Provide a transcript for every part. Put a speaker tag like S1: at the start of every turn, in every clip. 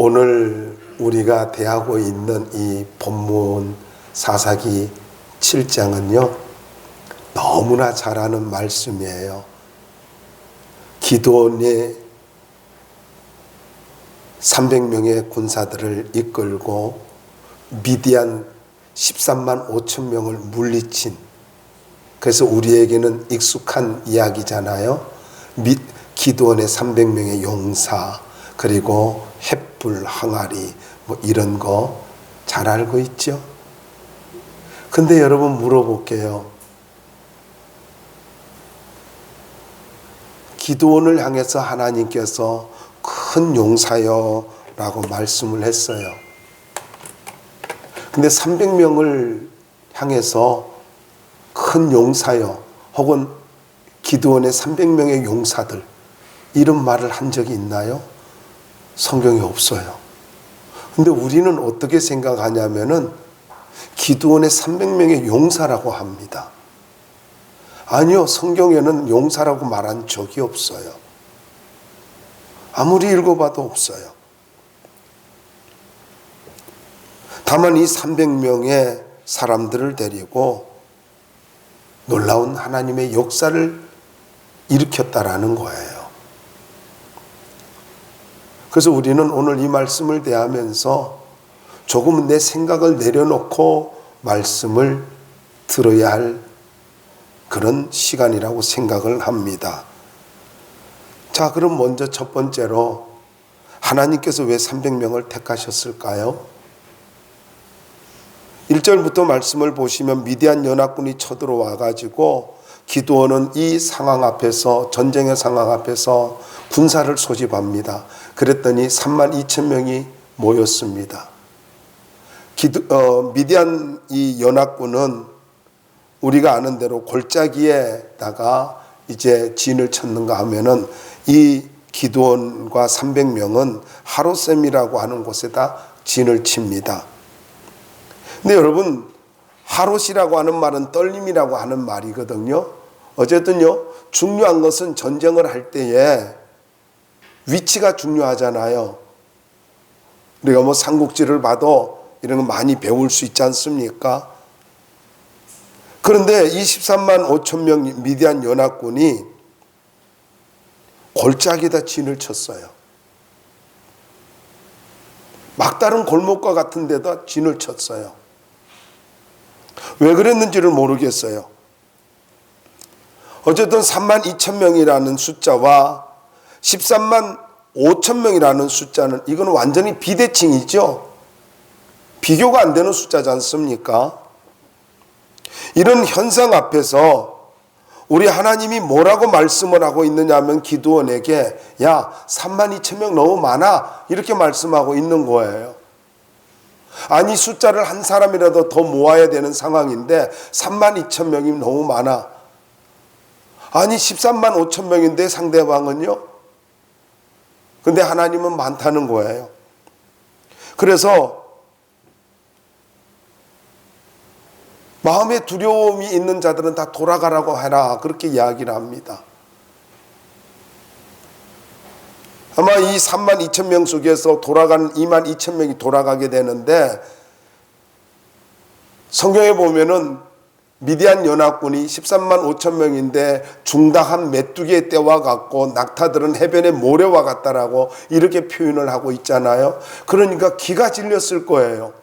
S1: 오늘 우리가 대하고 있는 이 본문 사사기 7장은요 너무나 잘 아는 말씀이에요. 기드온이 300명의 군사들을 이끌고 미디안 13만 5천 명을 물리친, 그래서 우리에게는 익숙한 이야기잖아요. 기드온의 300명의 용사, 그리고 횃불, 항아리 뭐 이런 거 잘 알고 있죠. 근데 여러분 물어볼게요. 기드온을 향해서 하나님께서 큰 용사여 라고 말씀을 했어요. 근데 300명을 향해서 큰 용사여 혹은 기드온의 300명의 용사들 이런 말을 한 적이 있나요? 성경에 없어요. 근데 우리는 어떻게 생각하냐면은 기드온의 300명의 용사라고 합니다. 아니요, 성경에는 용사라고 말한 적이 없어요. 아무리 읽어봐도 없어요. 다만 이 300명의 사람들을 데리고 놀라운 하나님의 역사를 일으켰다라는 거예요. 그래서 우리는 오늘 이 말씀을 대하면서 조금은 내 생각을 내려놓고 말씀을 들어야 할 그런 시간이라고 생각을 합니다. 자, 그럼 먼저 첫 번째로 하나님께서 왜 300명을 택하셨을까요? 1절부터 말씀을 보시면 미디안 연합군이 쳐들어와 가지고 기드온은 이 상황 앞에서, 전쟁의 상황 앞에서 군사를 소집합니다. 그랬더니 3만 2천 명이 모였습니다. 미디안 이 연합군은 우리가 아는 대로 골짜기에다가 이제 진을 쳤는가 하면은 이 기드온과 300명은 하롯셈이라고 하는 곳에다 진을 칩니다. 근데 여러분, 하롯이라고 하는 말은 떨림이라고 하는 말이거든요. 어쨌든요, 중요한 것은 전쟁을 할 때에 위치가 중요하잖아요. 우리가 뭐 삼국지를 봐도 이런 거 많이 배울 수 있지 않습니까? 그런데 23만 5천 명 미디안 연합군이 골짜기에다 진을 쳤어요. 막다른 골목과 같은 데다 진을 쳤어요. 왜 그랬는지를 모르겠어요. 어쨌든 3만 2천 명이라는 숫자와 13만 5천 명이라는 숫자는 이건 완전히 비대칭이죠. 비교가 안 되는 숫자지 않습니까? 이런 현상 앞에서 우리 하나님이 뭐라고 말씀을 하고 있느냐 하면 기드온에게 야, 3만 2천 명 너무 많아 이렇게 말씀하고 있는 거예요. 아니, 숫자를 한 사람이라도 더 모아야 되는 상황인데 3만 2천 명이 너무 많아. 아니, 13만 5천 명인데 상대방은요? 근데 하나님은 많다는 거예요. 그래서 마음에 두려움이 있는 자들은 다 돌아가라고 해라 그렇게 이야기를 합니다. 아마 이 3만 2천 명 속에서 돌아가는 2만 2천 명이 돌아가게 되는데, 성경에 보면은 미디안 연합군이 13만 5천 명인데 중다한 메뚜기의 떼와 같고 낙타들은 해변의 모래와 같다라고 이렇게 표현을 하고 있잖아요. 그러니까 기가 질렸을 거예요.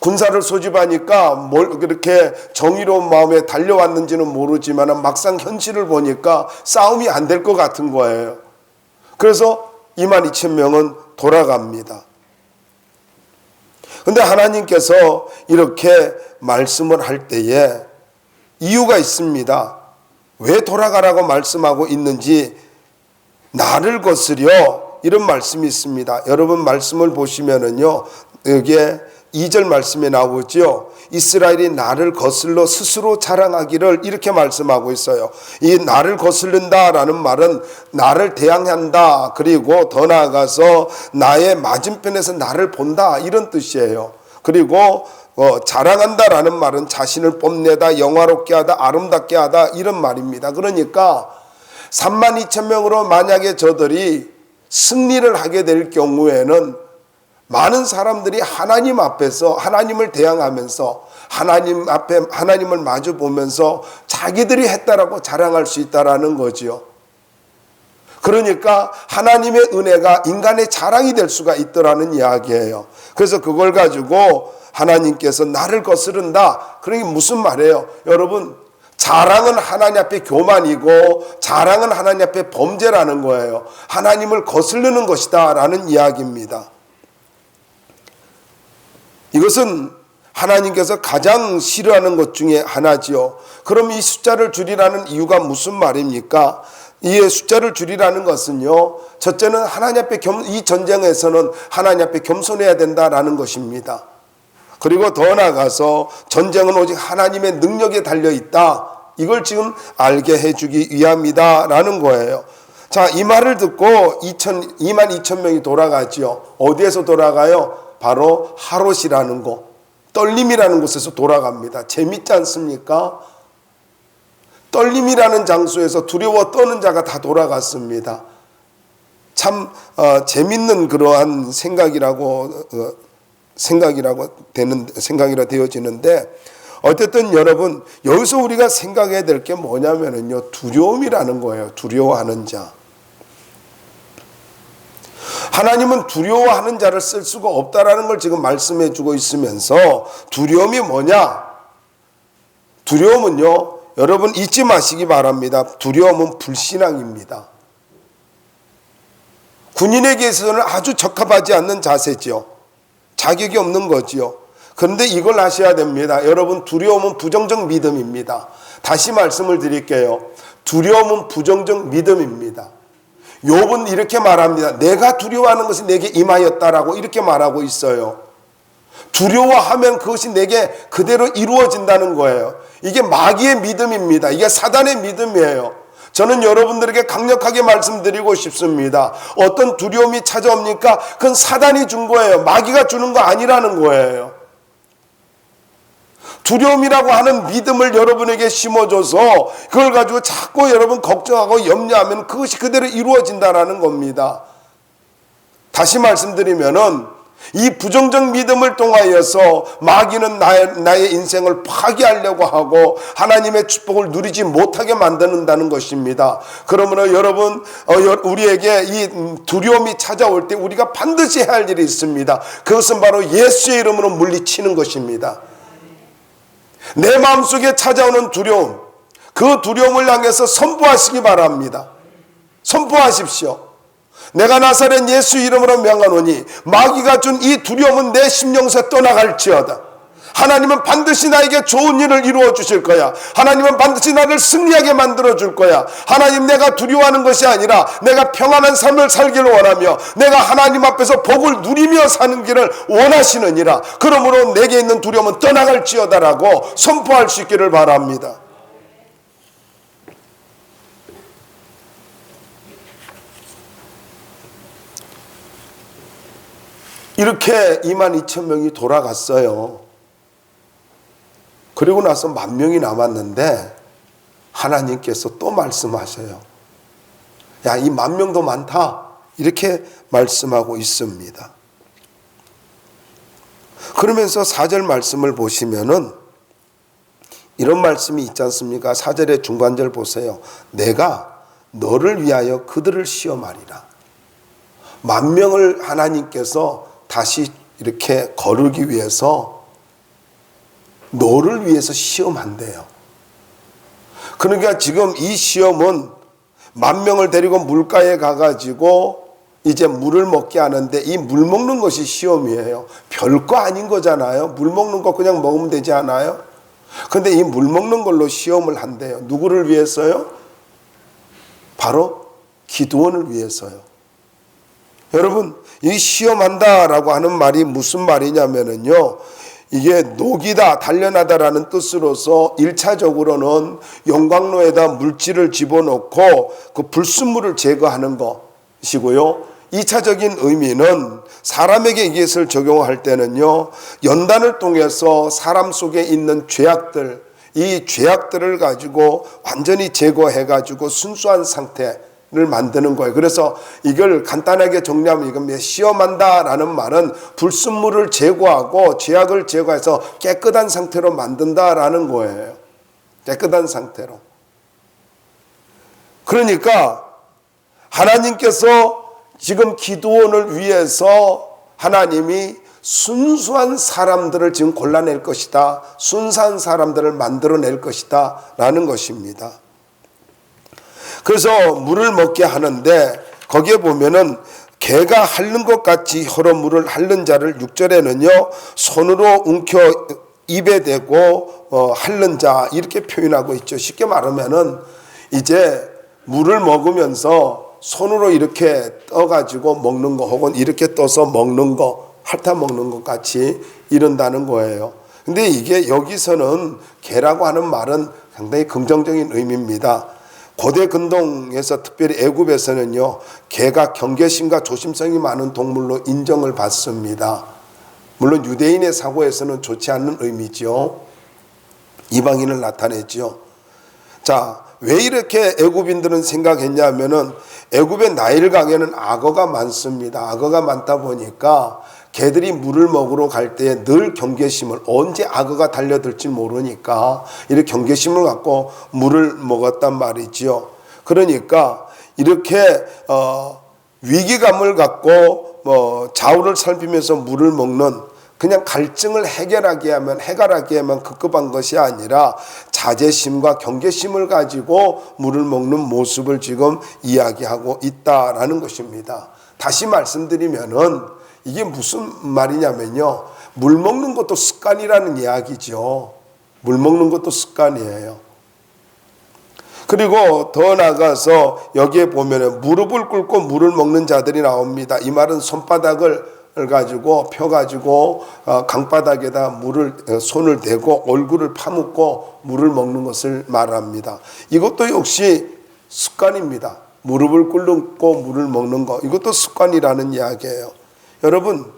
S1: 군사를 소집하니까 뭘 그렇게 정의로운 마음에 달려왔는지는 모르지만 막상 현실을 보니까 싸움이 안 될 것 같은 거예요. 그래서 2만 2천 명은 돌아갑니다. 근데 하나님께서 이렇게 말씀을 할 때에 이유가 있습니다. 왜 돌아가라고 말씀하고 있는지, 나를 거스려 이런 말씀이 있습니다. 여러분 말씀을 보시면은요, 여기에 2절 말씀에 나오죠. 이스라엘이 나를 거슬러 스스로 자랑하기를 이렇게 말씀하고 있어요. 이 나를 거슬른다라는 말은 나를 대항한다, 그리고 더 나아가서 나의 맞은편에서 나를 본다 이런 뜻이에요. 그리고 자랑한다라는 말은 자신을 뽐내다, 영화롭게 하다, 아름답게 하다 이런 말입니다. 그러니까 3만 2천 명으로 만약에 저들이 승리를 하게 될 경우에는 많은 사람들이 하나님 앞에서 하나님을 대항하면서 하나님 앞에 하나님을 마주 보면서 자기들이 했다라고 자랑할 수 있다라는 거지요. 그러니까 하나님의 은혜가 인간의 자랑이 될 수가 있더라는 이야기예요. 그래서 그걸 가지고 하나님께서 나를 거스른다. 그러니 무슨 말이에요? 여러분, 자랑은 하나님 앞에 교만이고 자랑은 하나님 앞에 범죄라는 거예요. 하나님을 거스르는 것이다 라는 이야기입니다. 이것은 하나님께서 가장 싫어하는 것 중에 하나지요. 그럼 이 숫자를 줄이라는 이유가 무슨 말입니까? 이 숫자를 줄이라는 것은요, 첫째는 하나님 앞에 이 전쟁에서는 하나님 앞에 겸손해야 된다라는 것입니다. 그리고 더 나아가서 전쟁은 오직 하나님의 능력에 달려있다. 이걸 지금 알게 해주기 위함이다라는 거예요. 자, 이 말을 듣고 2만 2천 명이 돌아가지요. 어디에서 돌아가요? 바로 하롯이라는 곳, 떨림이라는 곳에서 돌아갑니다. 재밌지 않습니까? 떨림이라는 장소에서 두려워 떠는 자가 다 돌아갔습니다. 참 재밌는 그러한 생각이라고 되어지는데, 어쨌든 여러분, 여기서 우리가 생각해야 될 게 뭐냐면요, 두려움이라는 거예요. 두려워하는 자. 하나님은 두려워하는 자를 쓸 수가 없다라는 걸 지금 말씀해 주고 있으면서, 두려움이 뭐냐? 두려움은요, 여러분 잊지 마시기 바랍니다. 두려움은 불신앙입니다. 군인에게서는 아주 적합하지 않는 자세지요. 자격이 없는 거지요. 그런데 이걸 아셔야 됩니다. 여러분, 두려움은 부정적 믿음입니다. 다시 말씀을 드릴게요. 두려움은 부정적 믿음입니다. 욥은 이렇게 말합니다. 내가 두려워하는 것이 내게 임하였다라고 이렇게 말하고 있어요. 두려워하면 그것이 내게 그대로 이루어진다는 거예요. 이게 마귀의 믿음입니다. 이게 사단의 믿음이에요. 저는 여러분들에게 강력하게 말씀드리고 싶습니다. 어떤 두려움이 찾아옵니까? 그건 사단이 준 거예요. 마귀가 주는 거 아니라는 거예요. 두려움이라고 하는 믿음을 여러분에게 심어줘서 그걸 가지고 자꾸 여러분 걱정하고 염려하면 그것이 그대로 이루어진다는 겁니다. 다시 말씀드리면은, 이 부정적 믿음을 통하여서 마귀는 나의 인생을 파괴하려고 하고 하나님의 축복을 누리지 못하게 만드는다는 것입니다. 그러므로 여러분, 우리에게 이 두려움이 찾아올 때 우리가 반드시 해야 할 일이 있습니다. 그것은 바로 예수의 이름으로 물리치는 것입니다. 내 마음속에 찾아오는 두려움, 그 두려움을 향해서 선포하시기 바랍니다. 선포하십시오. 내가 나사렛 예수 이름으로 명하노니 마귀가 준 이 두려움은 내 심령에서 떠나갈지어다. 하나님은 반드시 나에게 좋은 일을 이루어 주실 거야. 하나님은 반드시 나를 승리하게 만들어 줄 거야. 하나님, 내가 두려워하는 것이 아니라 내가 평안한 삶을 살기를 원하며 내가 하나님 앞에서 복을 누리며 사는 길을 원하시느니라. 그러므로 내게 있는 두려움은 떠나갈지어다라고 선포할 수 있기를 바랍니다. 이렇게 2만 2천 명이 돌아갔어요. 그리고 나서 10,000명이 남았는데 하나님께서 또 말씀하셔요. 야, 이 10,000명도 많다. 이렇게 말씀하고 있습니다. 그러면서 4절 말씀을 보시면은 이런 말씀이 있지 않습니까? 4절의 중간절 보세요. 내가 너를 위하여 그들을 시험하리라. 10,000명을 하나님께서 다시 이렇게 거르기 위해서 너를 위해서 시험한대요. 그러니까 지금 이 시험은 10,000명을 데리고 물가에 가가지고 이제 물을 먹게 하는데, 이 물 먹는 것이 시험이에요. 별거 아닌 거잖아요. 물 먹는 거 그냥 먹으면 되지 않아요? 그런데 이 물 먹는 걸로 시험을 한대요. 누구를 위해서요? 바로 기드온을 위해서요. 여러분, 이 시험한다라고 하는 말이 무슨 말이냐면요, 이게 녹이다, 단련하다라는 뜻으로서 1차적으로는 용광로에다 물질을 집어넣고 그 불순물을 제거하는 것이고요, 2차적인 의미는 사람에게 이것을 적용할 때는요, 연단을 통해서 사람 속에 있는 죄악들, 이 죄악들을 가지고 완전히 제거해 가지고 순수한 상태, 를 만드는 거예요. 그래서 이걸 간단하게 정리하면 이겁니다. 시험한다라는 말은 불순물을 제거하고 죄악을 제거해서 깨끗한 상태로 만든다라는 거예요. 깨끗한 상태로. 그러니까 하나님께서 지금 기드온을 위해서 하나님이 순수한 사람들을 지금 골라낼 것이다. 순수한 사람들을 만들어낼 것이다 라는 것입니다. 그래서 물을 먹게 하는데 거기에 보면은 개가 핥는 것 같이 혀로 물을 핥는 자를 6절에는요 손으로 움켜 입에 대고 핥는 자 이렇게 표현하고 있죠. 쉽게 말하면은 이제 물을 먹으면서 손으로 이렇게 떠가지고 먹는 거 혹은 이렇게 떠서 먹는 거 핥아 먹는 것 같이 이른다는 거예요. 근데 이게 여기서는 개라고 하는 말은 상당히 긍정적인 의미입니다. 고대 근동에서 특별히 애굽에서는요 개가 경계심과 조심성이 많은 동물로 인정을 받습니다. 물론 유대인의 사고에서는 좋지 않는 의미죠. 이방인을 나타내죠. 자, 왜 이렇게 애굽인들은 생각했냐면은 애굽의 나일강에는 악어가 많습니다. 악어가 많다 보니까 개들이 물을 먹으러 갈 때 늘 경계심을, 언제 악어가 달려들지 모르니까 이렇게 경계심을 갖고 물을 먹었단 말이지요. 그러니까 이렇게 위기감을 갖고 좌우를 살피면서 물을 먹는, 그냥 갈증을 해결하기에만 급급한 것이 아니라 자제심과 경계심을 가지고 물을 먹는 모습을 지금 이야기하고 있다라는 것입니다. 다시 말씀드리면은 이게 무슨 말이냐면요, 물 먹는 것도 습관이라는 이야기죠. 물 먹는 것도 습관이에요. 그리고 더 나아가서 여기에 보면은 무릎을 꿇고 물을 먹는 자들이 나옵니다. 이 말은 손바닥을 가지고 펴가지고 강바닥에다 손을 대고 얼굴을 파묻고 물을 먹는 것을 말합니다. 이것도 역시 습관입니다. 무릎을 꿇고 물을 먹는 것, 이것도 습관이라는 이야기예요. 여러분,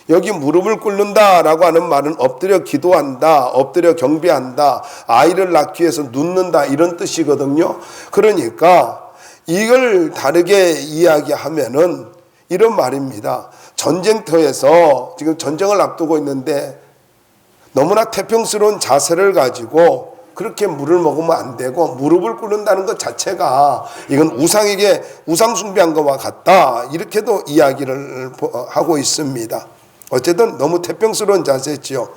S1: 여기 무릎을 꿇는다라고 하는 말은 엎드려 기도한다, 엎드려 경배한다, 아이를 낳기 위해서 눕는다 이런 뜻이거든요. 그러니까 이걸 다르게 이야기하면은 이런 말입니다. 전쟁터에서 지금 전쟁을 앞두고 있는데 너무나 태평스러운 자세를 가지고 그렇게 물을 먹으면 안 되고 무릎을 꿇는다는 것 자체가 이건 우상에게 우상 숭배한 것과 같다, 이렇게도 이야기를 하고 있습니다. 어쨌든 너무 태평스러운 자세지요.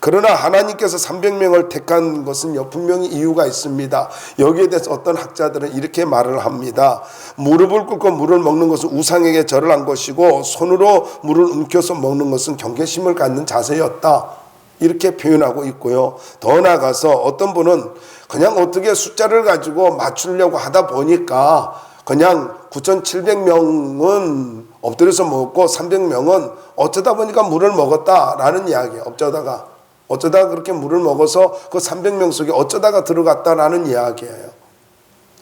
S1: 그러나 하나님께서 300명을 택한 것은요 분명히 이유가 있습니다. 여기에 대해서 어떤 학자들은 이렇게 말을 합니다. 무릎을 꿇고 물을 먹는 것은 우상에게 절을 한 것이고 손으로 물을 움켜서 먹는 것은 경계심을 갖는 자세였다, 이렇게 표현하고 있고요. 더 나아가서 어떤 분은 그냥 어떻게 숫자를 가지고 맞추려고 하다 보니까 그냥 9,700명은 엎드려서 먹었고 300명은 어쩌다 보니까 물을 먹었다라는 이야기예요. 어쩌다가 그렇게 물을 먹어서 그 300명 속에 어쩌다가 들어갔다라는 이야기예요.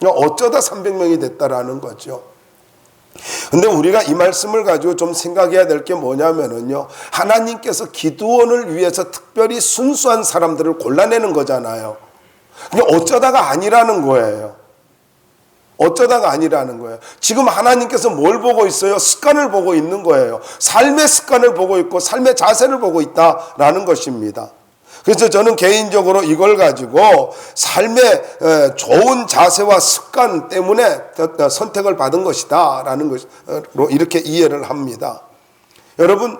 S1: 어쩌다 300명이 됐다라는 거죠. 근데 우리가 이 말씀을 가지고 좀 생각해야 될 게 뭐냐면은요, 하나님께서 기드온을 위해서 특별히 순수한 사람들을 골라내는 거잖아요. 근데 어쩌다가 아니라는 거예요. 어쩌다가 아니라는 거예요. 지금 하나님께서 뭘 보고 있어요? 습관을 보고 있는 거예요. 삶의 습관을 보고 있고 삶의 자세를 보고 있다라는 것입니다. 그래서 저는 개인적으로 이걸 가지고 삶의 좋은 자세와 습관 때문에 선택을 받은 것이다 라는 것으로 이렇게 이해를 합니다. 여러분,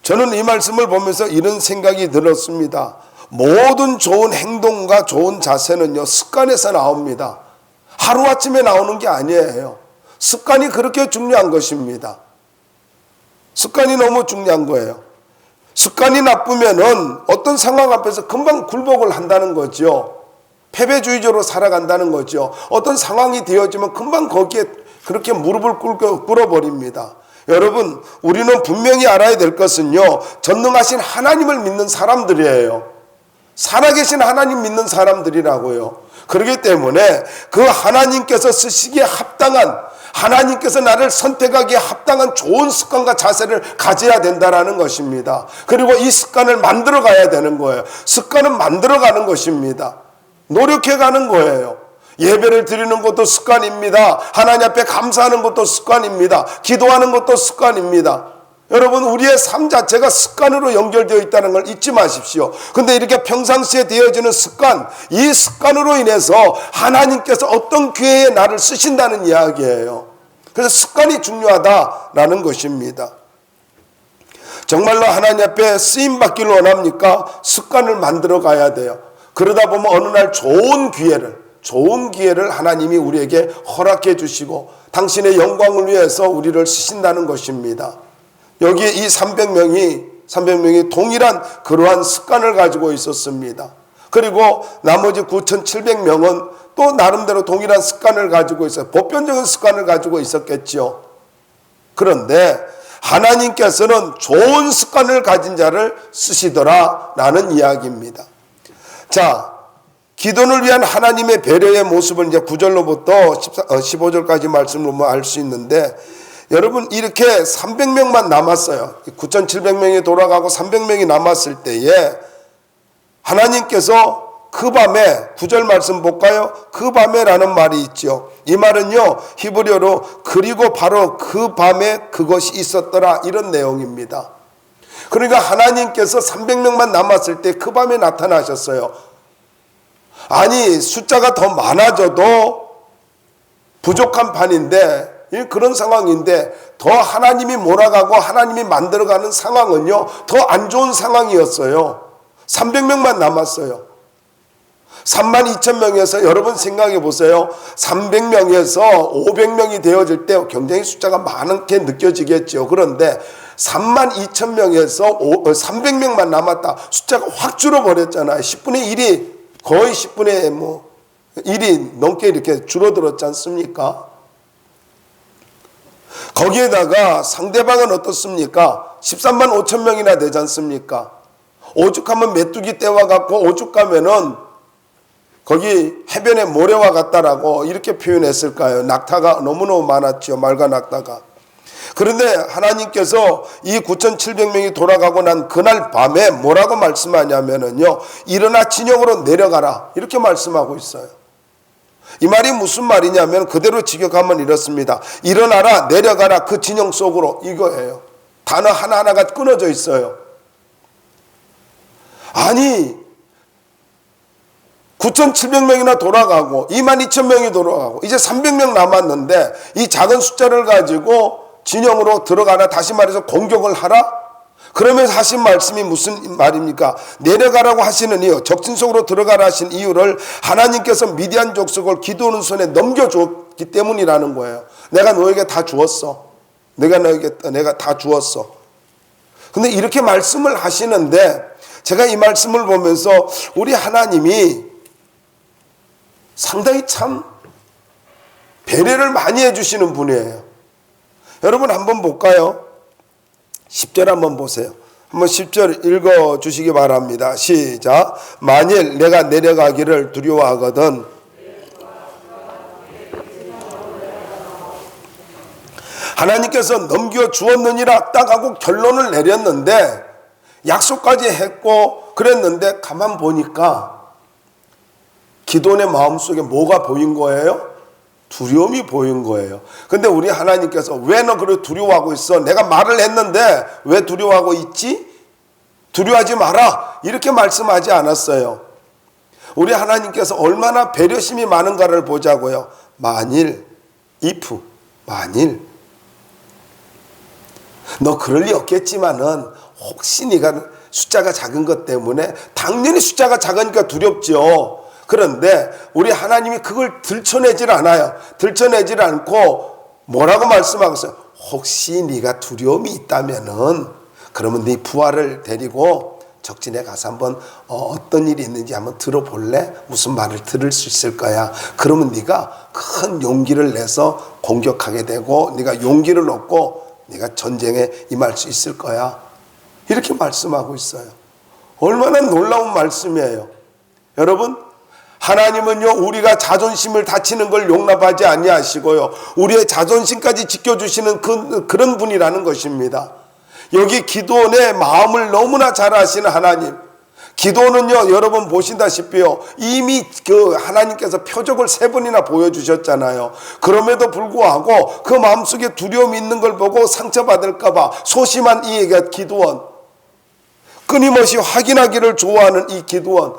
S1: 저는 이 말씀을 보면서 이런 생각이 들었습니다. 모든 좋은 행동과 좋은 자세는요 습관에서 나옵니다. 하루아침에 나오는 게 아니에요. 습관이 그렇게 중요한 것입니다. 습관이 너무 중요한 거예요. 습관이 나쁘면은 어떤 상황 앞에서 금방 굴복을 한다는 거죠. 패배주의적으로 살아간다는 거죠. 어떤 상황이 되어지면 금방 거기에 그렇게 무릎을 꿇어버립니다. 여러분, 우리는 분명히 알아야 될 것은요, 전능하신 하나님을 믿는 사람들이에요. 살아계신 하나님 믿는 사람들이라고요. 그렇기 때문에 그 하나님께서 쓰시기에 합당한, 하나님께서 나를 선택하기에 합당한 좋은 습관과 자세를 가져야 된다라는 것입니다. 그리고 이 습관을 만들어 가야 되는 거예요. 습관은 만들어 가는 것입니다. 노력해 가는 거예요. 예배를 드리는 것도 습관입니다. 하나님 앞에 감사하는 것도 습관입니다. 기도하는 것도 습관입니다. 여러분, 우리의 삶 자체가 습관으로 연결되어 있다는 걸 잊지 마십시오. 근데 이렇게 평상시에 되어지는 습관, 이 습관으로 인해서 하나님께서 어떤 기회에 나를 쓰신다는 이야기예요. 그래서 습관이 중요하다라는 것입니다. 정말로 하나님 앞에 쓰임받기를 원합니까? 습관을 만들어 가야 돼요. 그러다 보면 어느 날 좋은 기회를 하나님이 우리에게 허락해 주시고 당신의 영광을 위해서 우리를 쓰신다는 것입니다. 여기 이 300명이 동일한 그러한 습관을 가지고 있었습니다. 그리고 나머지 9,700명은 또 나름대로 동일한 습관을 가지고 있어요. 보편적인 습관을 가지고 있었겠죠. 그런데 하나님께서는 좋은 습관을 가진 자를 쓰시더라라는 이야기입니다. 자, 기도를 위한 하나님의 배려의 모습을 이제 9절로부터 15절까지 말씀을 보면 알 수 있는데, 여러분, 이렇게 300명만 남았어요. 9,700명이 돌아가고 300명이 남았을 때에 하나님께서 그 밤에, 9절 말씀 볼까요? 그 밤에라는 말이 있죠. 이 말은요, 히브리어로 그리고 바로 그 밤에 그것이 있었더라, 이런 내용입니다. 그러니까 하나님께서 300명만 남았을 때 그 밤에 나타나셨어요. 아니, 숫자가 더 많아져도 부족한 판인데, 그런 상황인데 더 하나님이 몰아가고 하나님이 만들어가는 상황은요, 더 안 좋은 상황이었어요. 300명만 남았어요. 32,000명에서 여러분 생각해 보세요. 300명에서 500명이 되어질 때 굉장히 숫자가 많게 느껴지겠죠. 그런데 32,000명에서 300명만 남았다. 숫자가 확 줄어버렸잖아요. 10분의 1이 거의 10분의 1이 넘게 이렇게 줄어들었지 않습니까? 거기에다가 상대방은 어떻습니까? 13만 5천 명이나 되지 않습니까? 오죽하면 메뚜기 떼와 같고 오죽하면은 거기 해변의 모래와 같다라고 이렇게 표현했을까요? 낙타가 너무너무 많았죠. 말과 낙타가. 그런데 하나님께서 이 9,700명이 돌아가고 난 그날 밤에 뭐라고 말씀하냐면은요, 일어나 진영으로 내려가라, 이렇게 말씀하고 있어요. 이 말이 무슨 말이냐면 그대로 직역하면 이렇습니다. 일어나라, 내려가라, 그 진영 속으로, 이거예요. 단어 하나하나가 끊어져 있어요. 아니, 9,700명이나 돌아가고 22,000명이 돌아가고 이제 300명 남았는데 이 작은 숫자를 가지고 진영으로 들어가라, 다시 말해서 공격을 하라? 그러면서 하신 말씀이 무슨 말입니까? 내려가라고 하시는 이유, 적진 속으로 들어가라 하신 이유를 하나님께서 미디안 족속을 기드온의 손에 넘겨줬기 때문이라는 거예요. 내가 너에게 다 주었어. 내가 다 주었어. 근데 이렇게 말씀을 하시는데 제가 이 말씀을 보면서 우리 하나님이 상당히 참 배려를 많이 해주시는 분이에요. 여러분 한번 볼까요? 10절 한번 보세요. 한번 10절 읽어주시기 바랍니다. 시작. 만일 내가 내려가기를 두려워하거든 하나님께서 넘겨주었느니라 딱 하고 결론을 내렸는데 약속까지 했고 그랬는데 가만 보니까 기도원의 마음속에 뭐가 보인 거예요? 두려움이 보인 거예요. 근데 우리 하나님께서 왜 너 그래 두려워하고 있어? 내가 말을 했는데 왜 두려워하고 있지? 두려워하지 마라, 이렇게 말씀하지 않았어요. 우리 하나님께서 얼마나 배려심이 많은가를 보자고요. 만일, 만일 너 그럴 리 없겠지만은 혹시 네가 숫자가 작은 것 때문에, 당연히 숫자가 작으니까 두렵죠. 그런데 우리 하나님이 그걸 들춰내질 않아요. 들춰내질 않고 뭐라고 말씀하고 있어요? 혹시 네가 두려움이 있다면은 그러면 네 부하를 데리고 적진에 가서 한번 어떤 일이 있는지 한번 들어볼래? 무슨 말을 들을 수 있을 거야. 그러면 네가 큰 용기를 내서 공격하게 되고 네가 용기를 얻고 네가 전쟁에 임할 수 있을 거야. 이렇게 말씀하고 있어요. 얼마나 놀라운 말씀이에요. 여러분, 하나님은요, 우리가 자존심을 다치는 걸 용납하지 아니하시고요, 우리의 자존심까지 지켜주시는 그런 분이라는 것입니다. 여기 기도원의 마음을 너무나 잘 아시는 하나님, 기도는요, 여러분 보신다시피요, 이미 그 하나님께서 표적을 3번이나 보여주셨잖아요. 그럼에도 불구하고 그 마음속에 두려움이 있는 걸 보고 상처받을까봐 소심한 이 기드온, 끊임없이 확인하기를 좋아하는 이 기드온,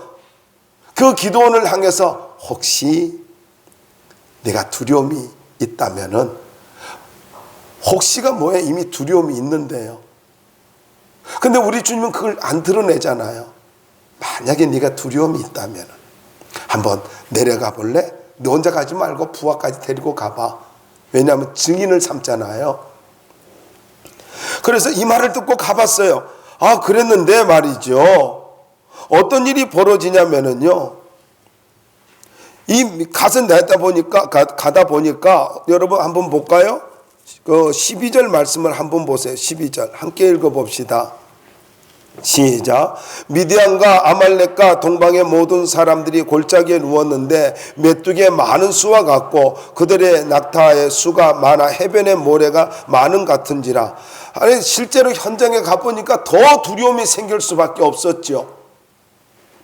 S1: 그 기드온을 향해서 혹시 내가 두려움이 있다면은, 혹시가 뭐예요? 이미 두려움이 있는데요. 근데 우리 주님은 그걸 안 드러내잖아요. 만약에 네가 두려움이 있다면 한번 내려가 볼래? 너 혼자 가지 말고 부하까지 데리고 가봐. 왜냐하면 증인을 삼잖아요. 그래서 이 말을 듣고 가봤어요. 그랬는데 말이죠, 어떤 일이 벌어지냐면은요, 이 가서 가다 보니까 여러분 한번 볼까요? 그 12절 말씀을 한번 보세요. 12절 함께 읽어봅시다. 시작. 미디안과 아말렉과 동방의 모든 사람들이 골짜기에 누웠는데 메뚜기의 많은 수와 같고 그들의 낙타의 수가 많아 해변의 모래가 많은 같은지라. 아니, 실제로 현장에 가보니까 더 두려움이 생길 수밖에 없었죠.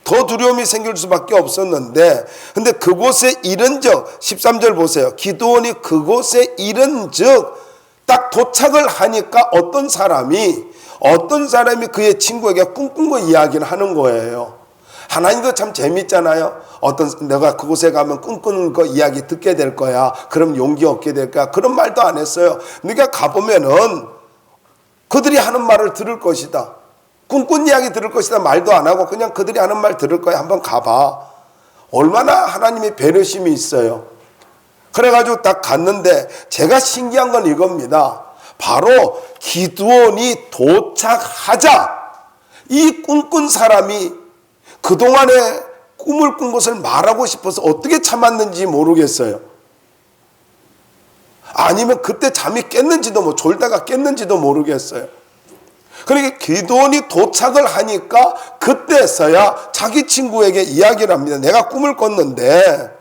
S1: 더 두려움이 생길 수밖에 없었는데, 근데 그곳에 이른즉 13절 보세요. 기드온이 그곳에 이른즉 딱 도착을 하니까 어떤 사람이 그의 친구에게 꿈꾼 거 이야기를 하는 거예요. 하나님도 참 재밌잖아요. 내가 그곳에 가면 꿈꾸는 거 이야기 듣게 될 거야. 그럼 용기 얻게 될 거야. 그런 말도 안 했어요. 네가 가보면은 그들이 하는 말을 들을 것이다. 꿈꾼 이야기 들을 것이다 말도 안 하고 그냥 그들이 하는 말 들을 거야. 한번 가봐. 얼마나 하나님의 배려심이 있어요. 그래가지고 딱 갔는데 제가 신기한 건 이겁니다. 바로 기드온이 도착하자 이 꿈꾼 사람이 그동안에 꿈을 꾼 것을 말하고 싶어서 어떻게 참았는지 모르겠어요. 아니면 그때 잠이 깼는지도 졸다가 깼는지도 모르겠어요. 그러니까 기드온이 도착을 하니까 그때서야 자기 친구에게 이야기를 합니다. 내가 꿈을 꿨는데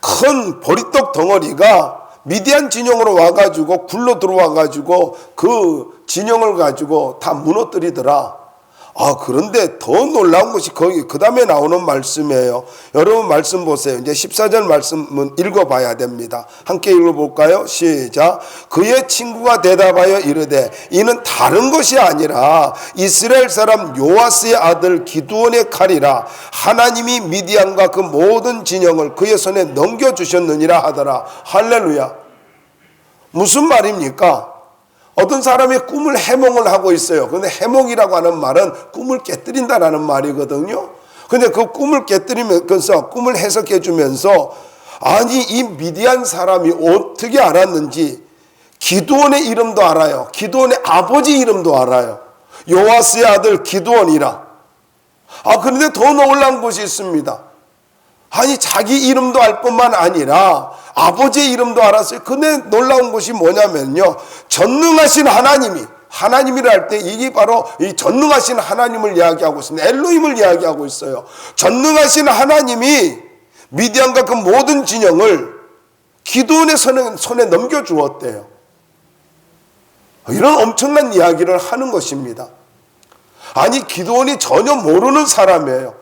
S1: 큰 보리떡 덩어리가 미디안 진영으로 와가지고 굴러 들어와가지고 그 진영을 가지고 다 무너뜨리더라. 그런데 더 놀라운 것이 거기 그 다음에 나오는 말씀이에요. 여러분 말씀 보세요. 이제 14절 말씀은 읽어봐야 됩니다. 함께 읽어볼까요? 시작. 그의 친구가 대답하여 이르되 이는 다른 것이 아니라 이스라엘 사람 요아스의 아들 기드온의 칼이라. 하나님이 미디안과 그 모든 진영을 그의 손에 넘겨주셨느니라 하더라. 할렐루야. 무슨 말입니까? 어떤 사람이 꿈을 해몽을 하고 있어요. 그런데 해몽이라고 하는 말은 꿈을 깨뜨린다라는 말이거든요. 근데 그 꿈을 깨뜨리면서 꿈을 해석해 주면서 아니 이 미디안 사람이 어떻게 알았는지 기드온의 이름도 알아요. 기드온의 아버지 이름도 알아요. 요아스의 아들 기드온이라. 그런데 더 놀라운 것이 있습니다. 아니 자기 이름도 알 뿐만 아니라 아버지의 이름도 알았어요. 근데 놀라운 것이 뭐냐면요, 전능하신 하나님이라 할 때 이게 바로 이 전능하신 하나님을 이야기하고 있습니다. 엘로힘을 이야기하고 있어요. 전능하신 하나님이 미디안과 그 모든 진영을 기드온의 손에 넘겨주었대요. 이런 엄청난 이야기를 하는 것입니다. 아니 기드온이 전혀 모르는 사람이에요.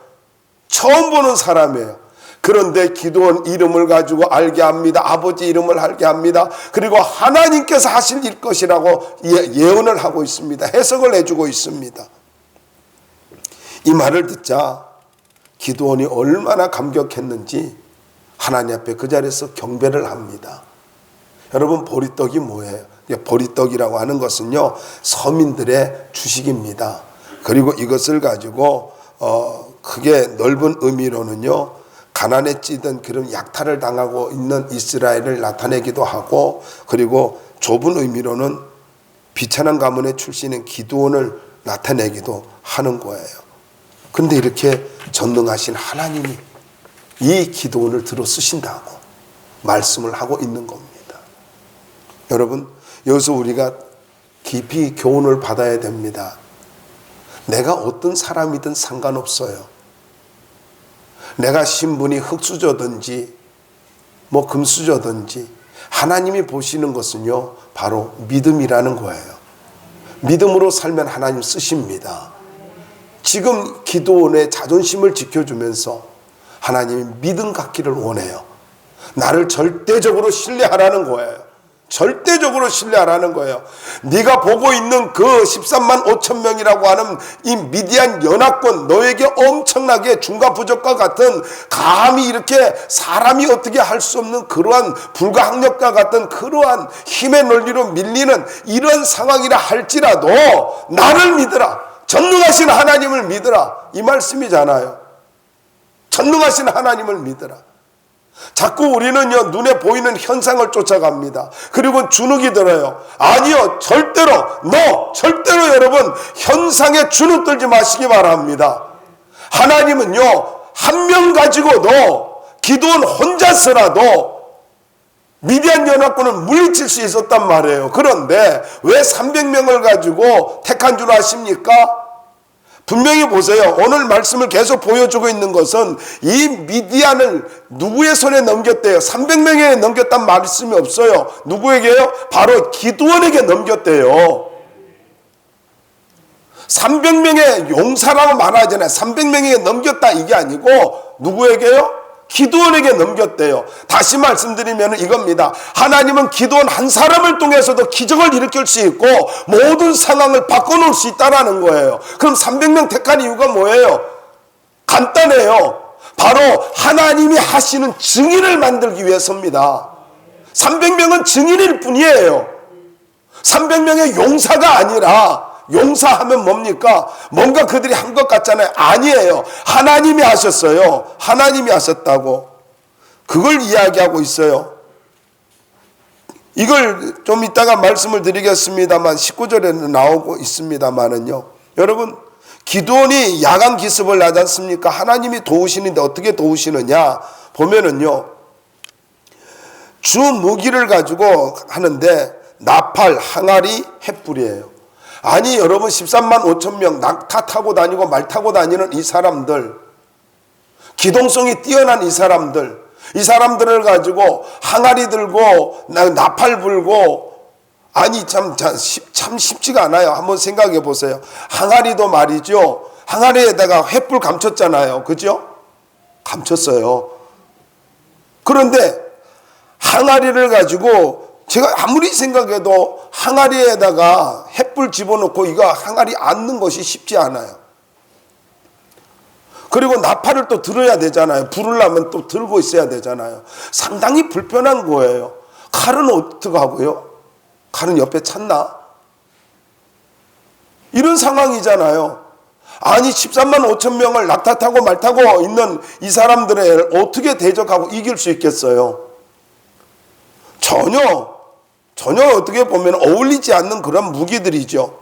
S1: 처음 보는 사람이에요. 그런데 기드온 이름을 가지고 알게 합니다. 아버지 이름을 알게 합니다. 그리고 하나님께서 하실 일 것이라고 예언을 하고 있습니다. 해석을 해주고 있습니다. 이 말을 듣자 기드온이 얼마나 감격했는지 하나님 앞에 그 자리에서 경배를 합니다. 여러분 보리떡이 뭐예요? 보리떡이라고 하는 것은요, 서민들의 주식입니다. 그리고 이것을 가지고 크게 넓은 의미로는요, 가난에 찌든 그런 약탈을 당하고 있는 이스라엘을 나타내기도 하고, 그리고 좁은 의미로는 비천한 가문의 출신인 기드온을 나타내기도 하는 거예요. 그런데 이렇게 전능하신 하나님이 이 기드온을 들어 쓰신다고 말씀을 하고 있는 겁니다. 여러분, 여기서 우리가 깊이 교훈을 받아야 됩니다. 내가 어떤 사람이든 상관없어요. 내가 신분이 흙수저든지 금수저든지 하나님이 보시는 것은요, 바로 믿음이라는 거예요. 믿음으로 살면 하나님 쓰십니다. 지금 기도원의 자존심을 지켜주면서 하나님이 믿음 갖기를 원해요. 나를 절대적으로 신뢰하라는 거예요. 절대적으로 신뢰하라는 거예요. 네가 보고 있는 그 13만 5천 명이라고 하는 이 미디안 연합군, 너에게 엄청나게 중과부족과 같은, 감히 이렇게 사람이 어떻게 할 수 없는 그러한 불가항력과 같은 그러한 힘의 논리로 밀리는 이런 상황이라 할지라도 나를 믿으라, 전능하신 하나님을 믿으라, 이 말씀이잖아요. 전능하신 하나님을 믿으라. 자꾸 우리는요, 눈에 보이는 현상을 쫓아갑니다. 그리고 주눅이 들어요. 아니요, 절대로 여러분 현상에 주눅 들지 마시기 바랍니다. 하나님은요, 한 명 가지고도 기도원 혼자서라도 미디안 연합군을 물리칠 수 있었단 말이에요. 그런데 왜 300명을 가지고 택한 줄 아십니까? 분명히 보세요. 오늘 말씀을 계속 보여주고 있는 것은 이 미디안을 누구의 손에 넘겼대요? 300명에게 넘겼단 말씀이 없어요. 누구에게요? 바로 기드온에게 넘겼대요. 300명의 용사라고 말하잖아요. 300명에게 넘겼다 이게 아니고 누구에게요? 기드온에게 넘겼대요. 다시 말씀드리면 이겁니다. 하나님은 기드온 한 사람을 통해서도 기적을 일으킬 수 있고 모든 상황을 바꿔놓을 수 있다는 거예요. 그럼 300명 택한 이유가 뭐예요? 간단해요. 바로 하나님이 하시는 증인을 만들기 위해서입니다. 300명은 증인일 뿐이에요. 300명의 용사가 아니라, 용사하면 뭡니까? 뭔가 그들이 한 것 같잖아요. 아니에요. 하나님이 하셨어요. 하나님이 하셨다고. 그걸 이야기하고 있어요. 이걸 좀 이따가 말씀을 드리겠습니다만 19절에는 나오고 있습니다만은요. 여러분, 기드온이 야간 기습을 하지 않습니까? 하나님이 도우시는데 어떻게 도우시느냐 보면은요, 주 무기를 가지고 하는데 나팔, 항아리, 횃불이에요. 아니 여러분, 13만 5천 명 낙타 타고 다니고 말 타고 다니는 이 사람들, 기동성이 뛰어난 이 사람들을 가지고 항아리 들고 나팔 불고, 아니 참 쉽지가 않아요. 한번 생각해 보세요. 항아리도 말이죠, 항아리에다가 횃불 감췄잖아요. 그죠? 감췄어요. 그런데 항아리를 가지고 제가 아무리 생각해도 항아리에다가 횃불 집어넣고 이거 항아리 앉는 것이 쉽지 않아요. 그리고 나팔을 또 들어야 되잖아요. 부르려면 또 들고 있어야 되잖아요. 상당히 불편한 거예요. 칼은 어떻게 하고요? 칼은 옆에 찼나? 이런 상황이잖아요. 아니 13만 5천 명을 낙타 타고 말 타고 있는 이 사람들을 어떻게 대적하고 이길 수 있겠어요? 전혀 어떻게 보면 어울리지 않는 그런 무기들이죠.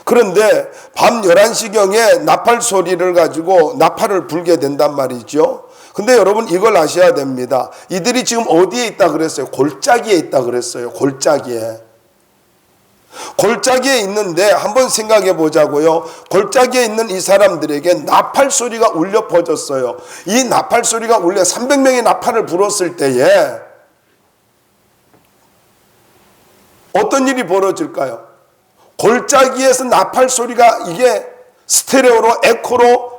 S1: 그런데 밤 11시경에 나팔 소리를 가지고 나팔을 불게 된단 말이죠. 근데 여러분 이걸 아셔야 됩니다. 이들이 지금 어디에 있다 그랬어요? 골짜기에 있다 그랬어요. 골짜기에 있는데 한번 생각해 보자고요. 골짜기에 있는 이 사람들에게 나팔 소리가 울려 퍼졌어요. 이 나팔 소리가 울려 300명의 나팔을 불었을 때에 어떤 일이 벌어질까요? 골짜기에서 나팔 소리가 이게 스테레오로, 에코로,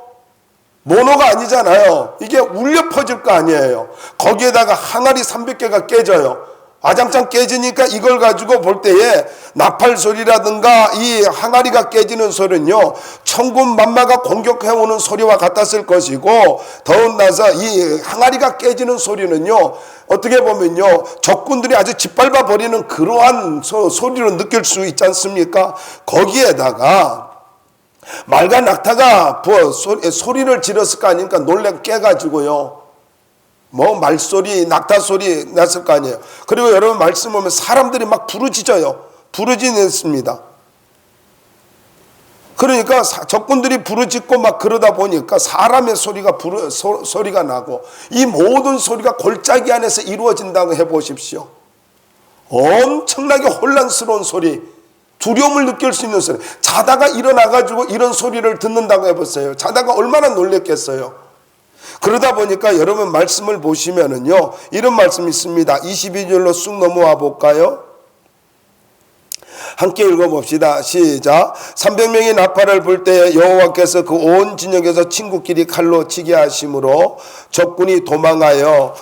S1: 모노가 아니잖아요. 이게 울려 퍼질 거 아니에요. 거기에다가 항아리 300개가 깨져요. 아장창 깨지니까 이걸 가지고 볼 때에 나팔 소리라든가 이 항아리가 깨지는 소리는요, 천군 만마가 공격해오는 소리와 같았을 것이고, 더군다나 이 항아리가 깨지는 소리는요, 어떻게 보면요, 적군들이 아주 짓밟아 버리는 그러한 소리로 느낄 수 있지 않습니까? 거기에다가 말과 낙타가 소리를 지렀을 거 아닙니까? 놀래 깨가지고요, 뭐 말소리, 낙타 소리 났을 거 아니에요. 그리고 여러분 말씀 보면 사람들이 막 부르짖어요. 부르짖습니다. 그러니까 적군들이 부르짖고 막 그러다 보니까 사람의 소리가 나고, 이 모든 소리가 골짜기 안에서 이루어진다고 해보십시오. 엄청나게 혼란스러운 소리, 두려움을 느낄 수 있는 소리. 자다가 일어나가지고 이런 소리를 듣는다고 해보세요. 자다가 얼마나 놀랬겠어요. 그러다 보니까 여러분 말씀을 보시면은요, 이런 말씀이 있습니다. 22절로 쑥 넘어와 볼까요? 함께 읽어봅시다. 시작. 300명이 나팔을 불 때 여호와께서 그 온 진영에서 친구끼리 칼로 치게 하심으로 적군이 도망하여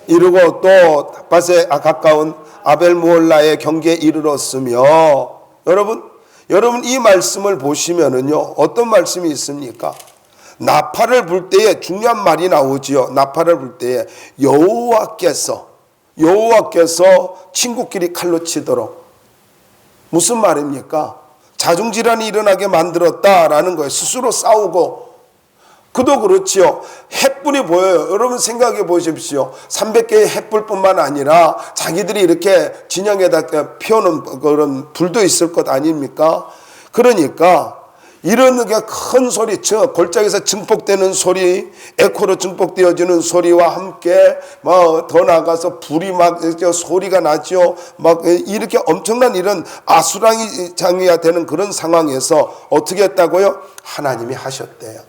S1: 이르고 또 닷밭에 가까운 아벨무홀라의 경계에 이르렀으며. 여러분 이 말씀을 보시면은요, 어떤 말씀이 있습니까? 나팔을 불 때에 중요한 말이 나오지요. 나팔을 불 때에 여호와께서 친구끼리 칼로 치도록. 무슨 말입니까? 자중질환이 일어나게 만들었다라는 거예요. 스스로 싸우고. 그도 그렇지요. 횃불이 보여요. 여러분 생각해 보십시오. 300개의 횃불뿐만 아니라 자기들이 이렇게 진영에다 피우는 그런 불도 있을 것 아닙니까? 그러니까 이런 큰 소리, 골짜기에서 증폭되는 소리, 에코로 증폭되어지는 소리와 함께 더 나아가서 불이 막 소리가 나죠. 막 이렇게 엄청난 이런 아수라장이가 되는 그런 상황에서 어떻게 했다고요? 하나님이 하셨대요.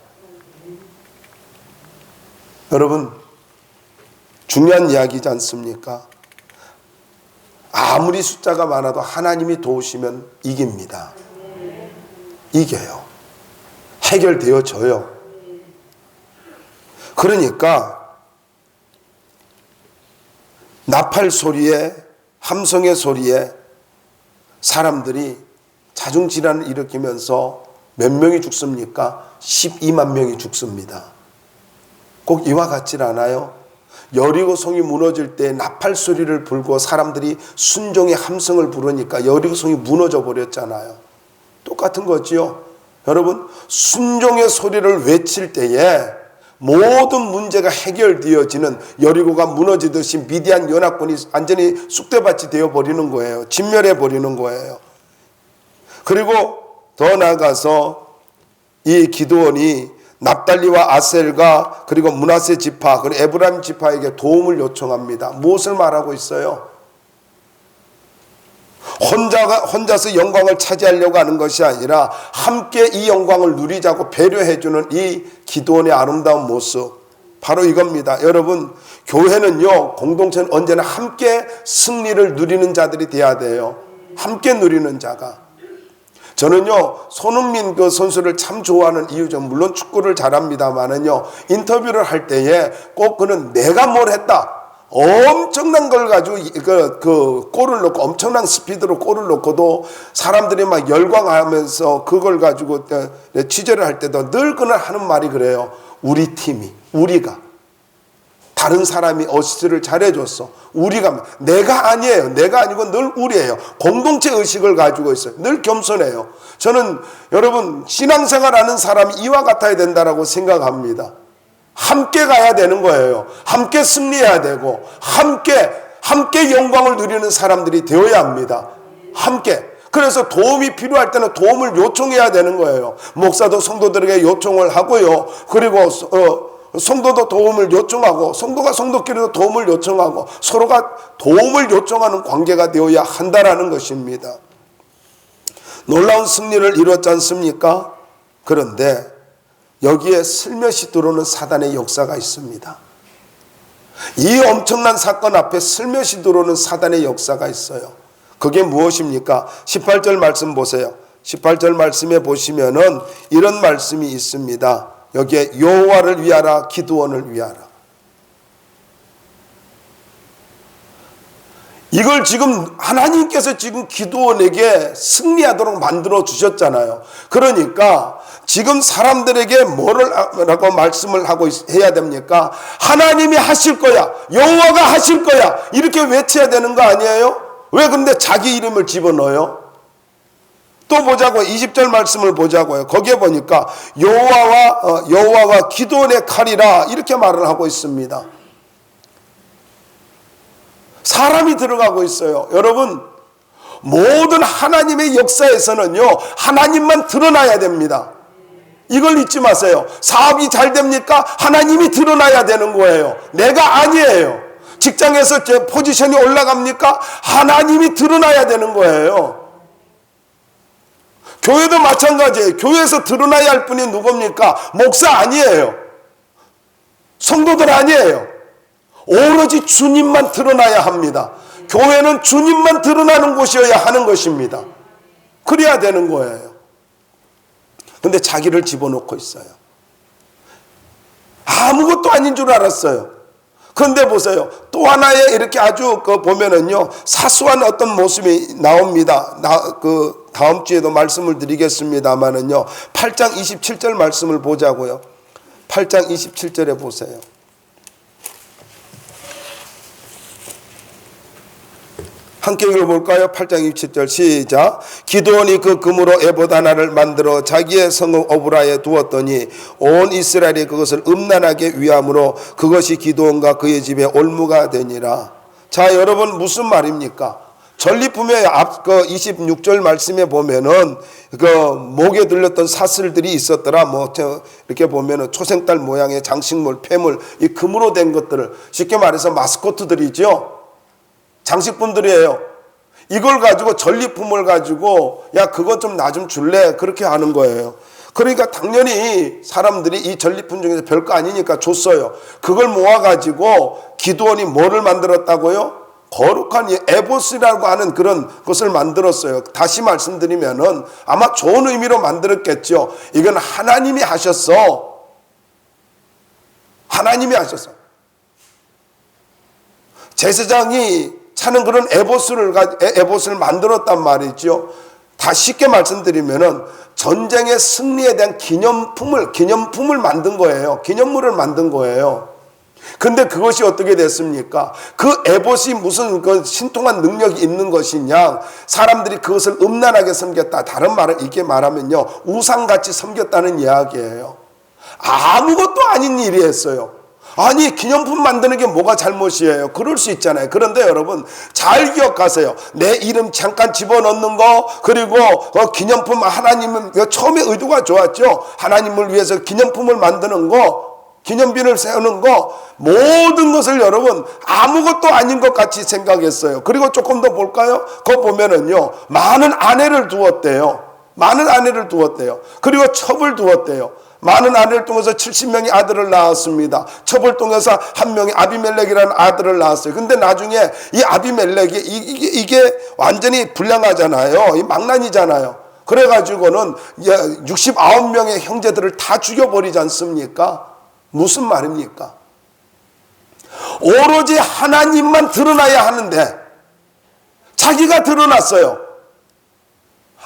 S1: 여러분, 중요한 이야기지 않습니까? 아무리 숫자가 많아도 하나님이 도우시면 이깁니다. 이겨요. 해결되어져요. 그러니까 나팔 소리에, 함성의 소리에 사람들이 자중질환을 일으키면서 몇 명이 죽습니까? 12만 명이 죽습니다. 꼭 이와 같질 않아요? 여리고성이 무너질 때 나팔 소리를 불고 사람들이 순종의 함성을 부르니까 여리고성이 무너져 버렸잖아요. 똑같은 거지요. 여러분, 순종의 소리를 외칠 때에 모든 문제가 해결되어지는, 여리고가 무너지듯이 미디안 연합군이 완전히 쑥대밭이 되어버리는 거예요. 진멸해버리는 거예요. 그리고 더 나아가서 이 기드온이 납달리와 아셀과 그리고 므낫세 지파, 그리고 에브라임 지파에게 도움을 요청합니다. 무엇을 말하고 있어요? 혼자서 영광을 차지하려고 하는 것이 아니라 함께 이 영광을 누리자고 배려해주는 이 기드온의 아름다운 모습, 바로 이겁니다. 여러분, 교회는요, 공동체는 언제나 함께 승리를 누리는 자들이 돼야 돼요. 함께 누리는 자가. 저는요, 손흥민 그 선수를 참 좋아하는 이유죠. 물론 축구를 잘합니다만은요, 인터뷰를 할 때에 꼭 그는 내가 뭘 했다, 엄청난 걸 가지고 그 골을 넣고, 엄청난 스피드로 골을 넣고도 사람들이 막 열광하면서 그걸 가지고 취재를 할 때도 늘 그는 하는 말이 그래요. 우리 팀이, 우리가, 다른 사람이 어시스트를 잘해줬어. 우리가, 내가 아니에요. 내가 아니고 늘 우리예요. 공동체 의식을 가지고 있어요. 늘 겸손해요. 저는 여러분, 신앙생활하는 사람이 이와 같아야 된다라고 생각합니다. 함께 가야 되는 거예요. 함께 승리해야 되고, 함께 영광을 누리는 사람들이 되어야 합니다. 함께. 그래서 도움이 필요할 때는 도움을 요청해야 되는 거예요. 목사도 성도들에게 요청을 하고요. 그리고 성도도 도움을 요청하고, 성도가 성도끼리도 도움을 요청하고, 서로가 도움을 요청하는 관계가 되어야 한다라는 것입니다. 놀라운 승리를 이뤘지 않습니까? 그런데 여기에 슬며시 들어오는 사단의 역사가 있습니다. 이 엄청난 사건 앞에 슬며시 들어오는 사단의 역사가 있어요. 그게 무엇입니까? 18절 말씀 보세요. 18절 말씀에 보시면은 이런 말씀이 있습니다. 여기에 여호와를 위하라, 기드온을 위하라. 이걸 지금 하나님께서 지금 기드온에게 승리하도록 만들어 주셨잖아요. 그러니까 지금 사람들에게 뭐라고 말씀을 하고 해야 됩니까? 하나님이 하실 거야, 여호와가 하실 거야, 이렇게 외쳐야 되는 거 아니에요? 왜 근데 자기 이름을 집어넣어요? 또 보자고요. 20절 말씀을 보자고요. 거기에 보니까 여호와가 기드온의 칼이라 이렇게 말을 하고 있습니다. 사람이 들어가고 있어요. 여러분, 모든 하나님의 역사에서는요, 하나님만 드러나야 됩니다. 이걸 잊지 마세요. 사업이 잘 됩니까? 하나님이 드러나야 되는 거예요. 내가 아니에요. 직장에서 제 포지션이 올라갑니까? 하나님이 드러나야 되는 거예요. 교회도 마찬가지예요. 교회에서 드러나야 할 분이 누굽니까? 목사 아니에요. 성도들 아니에요. 오로지 주님만 드러나야 합니다. 교회는 주님만 드러나는 곳이어야 하는 것입니다. 그래야 되는 거예요. 근데 자기를 집어넣고 있어요. 아무것도 아닌 줄 알았어요. 그런데 보세요. 또 하나의 이렇게 아주 보면은요, 사소한 어떤 모습이 나옵니다. 다음 주에도 말씀을 드리겠습니다만은요, 8장 27절 말씀을 보자고요. 8장 27절에 보세요. 함께 읽어볼까요? 8장 27절 시작. 기드온이 그 금으로 에봇 하나를 만들어 자기의 성읍 오브라에 두었더니 온 이스라엘이 그것을 음란하게 위함으로 그것이 기드온과 그의 집에 올무가 되니라. 자, 여러분, 무슨 말입니까? 전리품의 앞 26절 말씀에 보면은 목에 들렸던 사슬들이 있었더라. 이렇게 보면은 초생달 모양의 장식물, 폐물, 이 금으로 된 것들을, 쉽게 말해서 마스코트들이죠. 장식품들이에요. 이걸 가지고, 전리품을 가지고, 야, 그거 좀 나 좀 줄래? 그렇게 하는 거예요. 그러니까 당연히 사람들이 이 전리품 중에서 별거 아니니까 줬어요. 그걸 모아가지고 기드온이 뭐를 만들었다고요? 거룩한 에봇이라고 하는 그런 것을 만들었어요. 다시 말씀드리면은 아마 좋은 의미로 만들었겠죠. 이건 하나님이 하셨어. 하나님이 하셨어. 제사장이 차는 그런 에봇을 만들었단 말이죠. 다 쉽게 말씀드리면은 전쟁의 승리에 대한 기념품을 만든 거예요. 기념물을 만든 거예요. 근데 그것이 어떻게 됐습니까? 그 에봇이 무슨 신통한 능력이 있는 것이냐? 사람들이 그것을 음란하게 섬겼다. 다른 말을 이렇게 말하면요, 우상같이 섬겼다는 이야기예요. 아무것도 아닌 일이 했어요. 아니, 기념품 만드는 게 뭐가 잘못이에요? 그럴 수 있잖아요. 그런데 여러분, 잘 기억하세요. 내 이름 잠깐 집어넣는 거, 그리고 기념품, 하나님은 처음에 의도가 좋았죠. 하나님을 위해서 기념품을 만드는 거, 기념비를 세우는 거, 모든 것을 여러분 아무것도 아닌 것 같이 생각했어요. 그리고 조금 더 볼까요? 그거 보면은요, 많은 아내를 두었대요. 많은 아내를 두었대요. 그리고 첩을 두었대요. 많은 아내를 통해서 70명의 아들을 낳았습니다. 첩을 통해서 한 명의 아비멜렉이라는 아들을 낳았어요. 근데 나중에 이 아비멜렉이 이게 완전히 불량하잖아요. 이 망난이잖아요. 그래가지고는 69명의 형제들을 다 죽여버리지 않습니까? 무슨 말입니까? 오로지 하나님만 드러나야 하는데 자기가 드러났어요.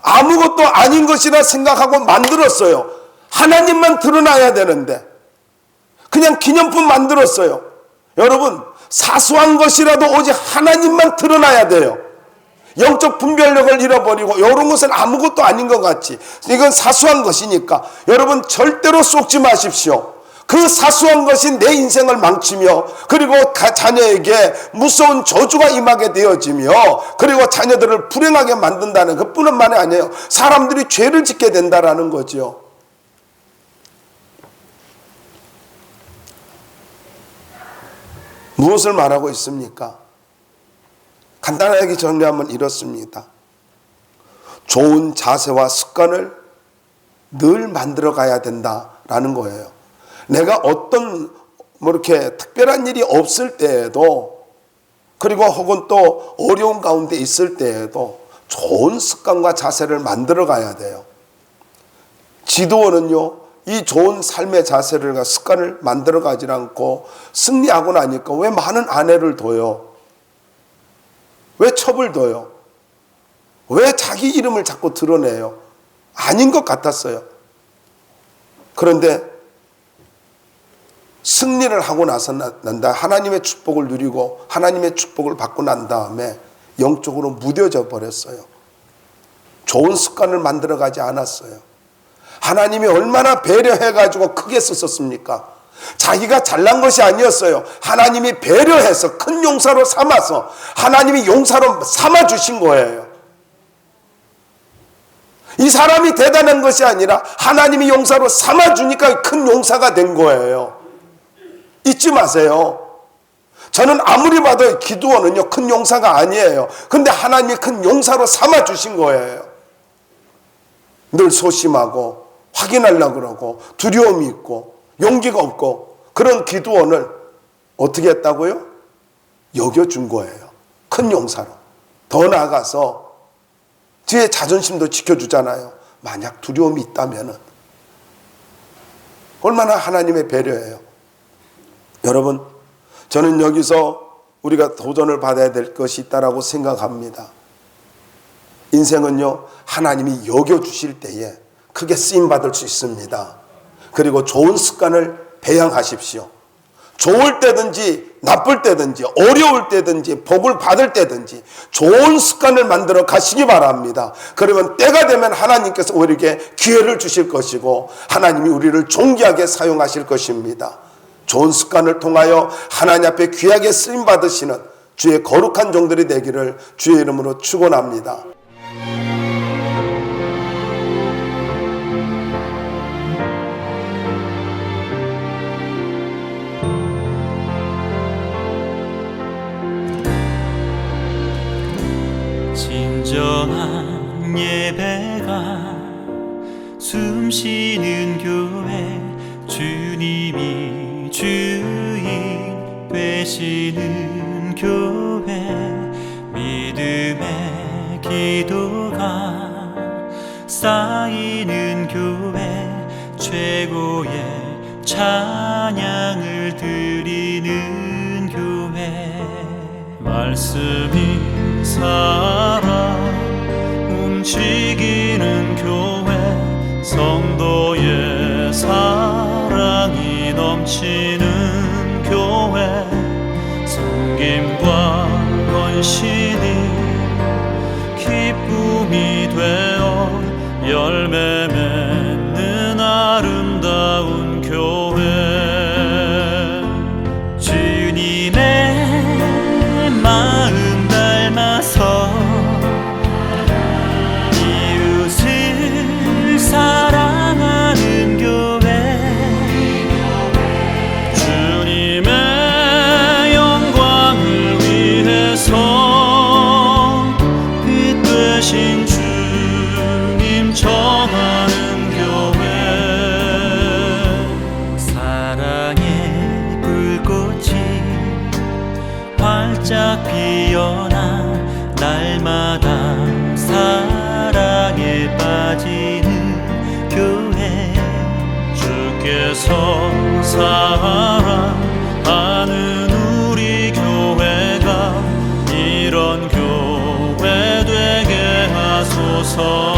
S1: 아무것도 아닌 것이라 생각하고 만들었어요. 하나님만 드러나야 되는데 그냥 기념품 만들었어요. 여러분, 사소한 것이라도 오직 하나님만 드러나야 돼요. 영적 분별력을 잃어버리고 이런 것은 아무것도 아닌 것 같이, 이건 사소한 것이니까 여러분 절대로 속지 마십시오. 그 사소한 것이 내 인생을 망치며, 그리고 자녀에게 무서운 저주가 임하게 되어지며, 그리고 자녀들을 불행하게 만든다는 것뿐만이 아니에요. 사람들이 죄를 짓게 된다라는 거죠. 무엇을 말하고 있습니까? 간단하게 정리하면 이렇습니다. 좋은 자세와 습관을 늘 만들어 가야 된다라는 거예요. 내가 어떤 이렇게 특별한 일이 없을 때에도, 그리고 혹은 또 어려운 가운데 있을 때에도 좋은 습관과 자세를 만들어 가야 돼요. 기드온은요, 이 좋은 삶의 자세를, 습관을 만들어 가지 않고 승리하고 나니까 왜 많은 아내를 둬요? 왜 첩을 둬요? 왜 자기 이름을 자꾸 드러내요? 아닌 것 같았어요. 그런데 승리를 하고 나서 난다, 하나님의 축복을 누리고 하나님의 축복을 받고 난 다음에 영적으로 무뎌져 버렸어요. 좋은 습관을 만들어 가지 않았어요. 하나님이 얼마나 배려해가지고 크게 썼습니까? 자기가 잘난 것이 아니었어요. 하나님이 배려해서 큰 용사로 삼아서 하나님이 용사로 삼아주신 거예요. 이 사람이 대단한 것이 아니라 하나님이 용사로 삼아주니까 큰 용사가 된 거예요. 잊지 마세요. 저는 아무리 봐도 기드온은요, 큰 용사가 아니에요. 근데 하나님이 큰 용사로 삼아주신 거예요. 늘 소심하고 확인하려고 그러고 두려움이 있고 용기가 없고 그런 기드온을 어떻게 했다고요? 여겨준 거예요. 큰 용사로, 더 나아가서 저의 자존심도 지켜주잖아요. 만약 두려움이 있다면 얼마나 하나님의 배려예요. 여러분, 저는 여기서 우리가 도전을 받아야 될 것이 있다라고 생각합니다. 인생은요, 하나님이 여겨주실 때에 크게 쓰임받을 수 있습니다. 그리고 좋은 습관을 배양하십시오. 좋을 때든지 나쁠 때든지 어려울 때든지 복을 받을 때든지 좋은 습관을 만들어 가시기 바랍니다. 그러면 때가 되면 하나님께서 우리에게 기회를 주실 것이고 하나님이 우리를 존귀하게 사용하실 것입니다. 좋은 습관을 통하여 하나님 앞에 귀하게 쓰임받으시는 주의 거룩한 종들이 되기를 주의 이름으로 축원합니다.
S2: 진정한 예배가 숨쉬는 교회, 주님이 주인 되시는 교회, 믿음의 기도가 쌓이는 교회, 최고의 찬양을 드리는 교회, 말씀이 살아 움직이는 교회, 성도의 사랑이 넘치는 교회, 섬김과 헌신이 기쁨이 되어 열매 맺는 아름다운 교회, 주님의 마음 닮아서 이웃을 사랑하는 교회, 주님의 영광을 위해서 빛 되신 주님 전하는 교회, 사랑의 불꽃이 활짝 피어나 날마다 사랑에 빠지는 교회, 주께서 사랑하는 우리 교회가 이런 교회 되게 하소서.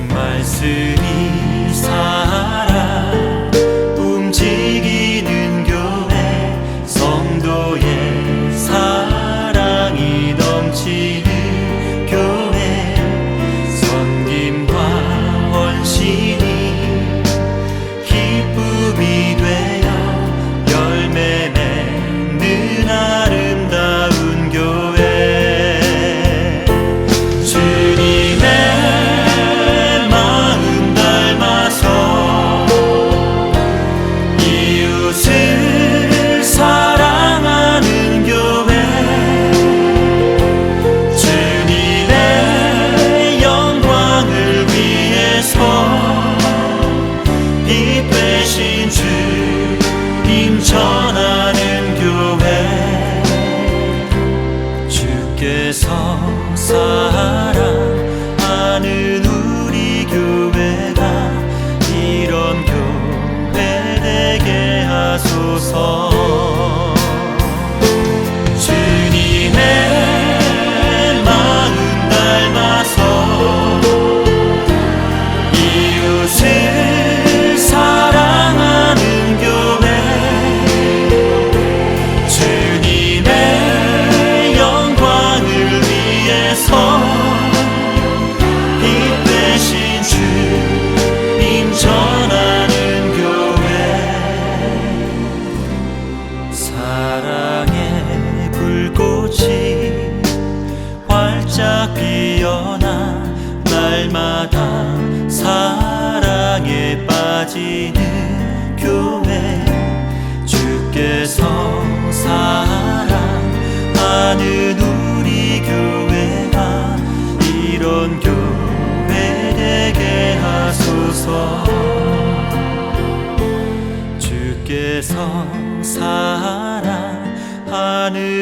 S2: 말씀이 살아 움직이는 교회, 성도의 사랑이 넘치는 교회, 섬김과 헌신이 기쁨이 되어 열매 맺는 아름다운 교회, 주님의 이웃을 사랑하는 교회, 주님의 영광을 위해서 빛 되신 주님 전하는 교회, 주께서 사랑하는 우리 교회가 이런 교회 되게 하소서. 주님의 마음 닮아서 이웃을 사랑하는 교회, 주님의 영광을 위해서 활짝 피어나 날마다 사랑에 빠지는 교회, 주께서 사랑하는 우리 교회가 이런 교회 되게 하소서. 주께서 사랑하는